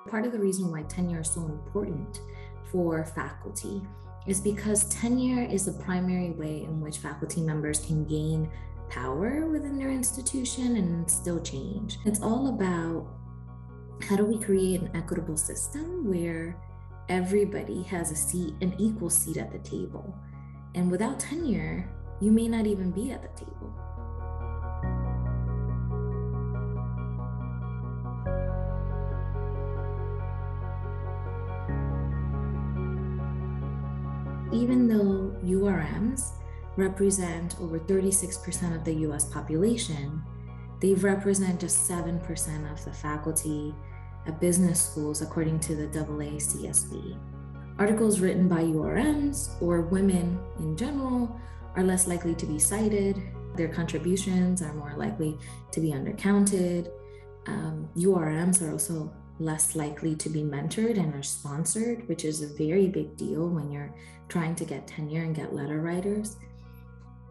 Part of the reason why tenure is so important for faculty is because tenure is the primary way in which faculty members can gain power within their institution and instill change. It's all about how do we create an equitable system where everybody has a seat, an equal seat at the table. And without tenure, you may not even be at the table. Even though URMs represent over 36% of the US population, they represent just 7% of the faculty at business schools, according to the AACSB. Articles written by URMs or women in general are less likely to be cited. Their contributions are more likely to be undercounted. URMs are also less likely to be mentored and are sponsored, which is a very big deal when you're trying to get tenure and get letter writers.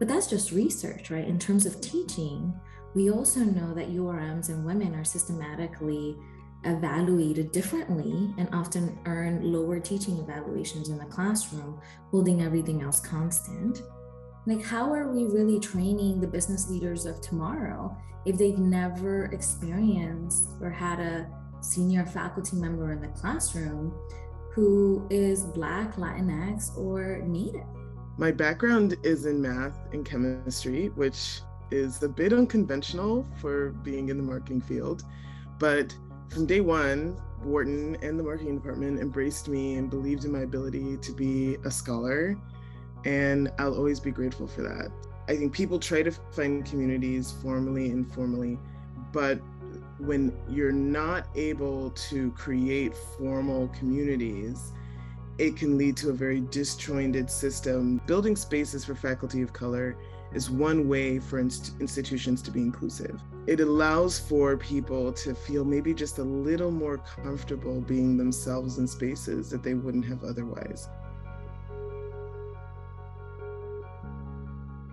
But that's just research, right? In terms of teaching, we also know that URMs and women are systematically evaluated differently and often earn lower teaching evaluations in the classroom, holding everything else constant. Like, how are we really training the business leaders of tomorrow if they've never experienced or had a senior faculty member in the classroom who is Black, Latinx, or Native? My background is in math and chemistry, which is a bit unconventional for being in the marketing field. But from day one, Wharton and the marketing department embraced me and believed in my ability to be a scholar. And I'll always be grateful for that. I think people try to find communities formally, informally, but when you're not able to create formal communities, it can lead to a very disjointed system. Building spaces for faculty of color is one way for institutions to be inclusive. It allows for people to feel maybe just a little more comfortable being themselves in spaces that they wouldn't have otherwise.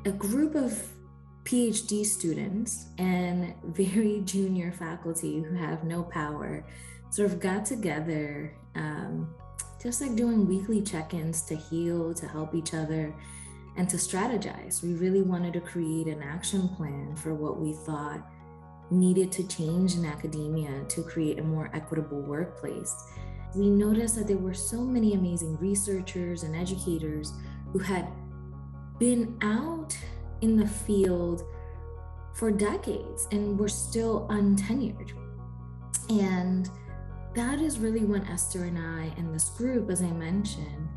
A group of PhD students and very junior faculty who have no power sort of got together, just like doing weekly check-ins to heal, to help each other, and to strategize. We really wanted to create an action plan for what we thought needed to change in academia to create a more equitable workplace. We noticed that there were so many amazing researchers and educators who had been out in the field for decades and were still untenured. And that is really when Esther and I and this group, as I mentioned,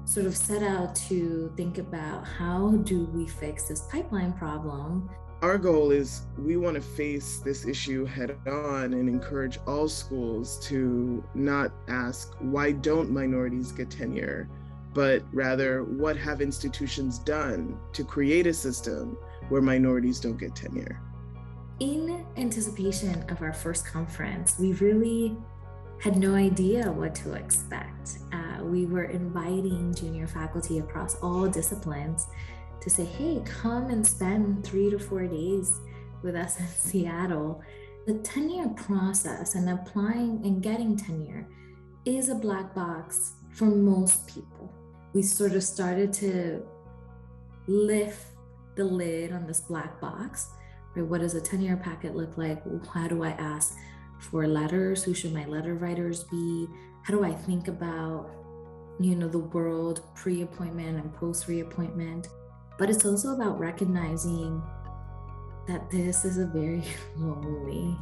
sort of set out to think about how do we fix this pipeline problem. Our goal is we want to face this issue head on and encourage all schools to not ask, why don't minorities get tenure? But rather, what have institutions done to create a system where minorities don't get tenure? In anticipation of our first conference, we really had no idea what to expect. We were inviting junior faculty across all disciplines to say, hey, come and spend 3 to 4 days with us in Seattle. The tenure process and applying and getting tenure is a black box for most people. We sort of started to lift the lid on this black box, right? What does a tenure packet look like? How do I ask for letters? Who should my letter writers be? How do I think about, the world pre-appointment and post-reappointment? But it's also about recognizing that this is a very lonely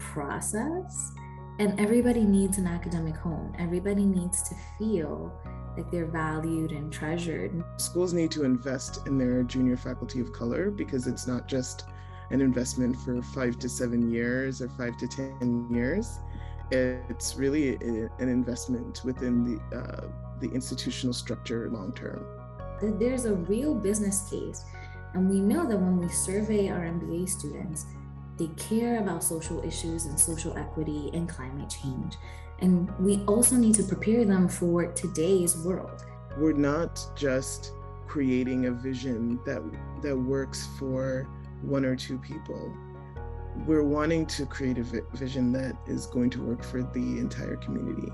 process, and everybody needs an academic home. Everybody needs to feel like they're valued and treasured. Schools need to invest in their junior faculty of color because it's not just an investment for 5 to 7 years or 5 to 10 years. It's really an investment within the institutional structure long term. There's a real business case, and we know that when we survey our MBA students, they care about social issues and social equity and climate change. And we also need to prepare them for today's world. We're not just creating a vision that works for 1 or 2 people. we're wanting to create a vision that is going to work for the entire community.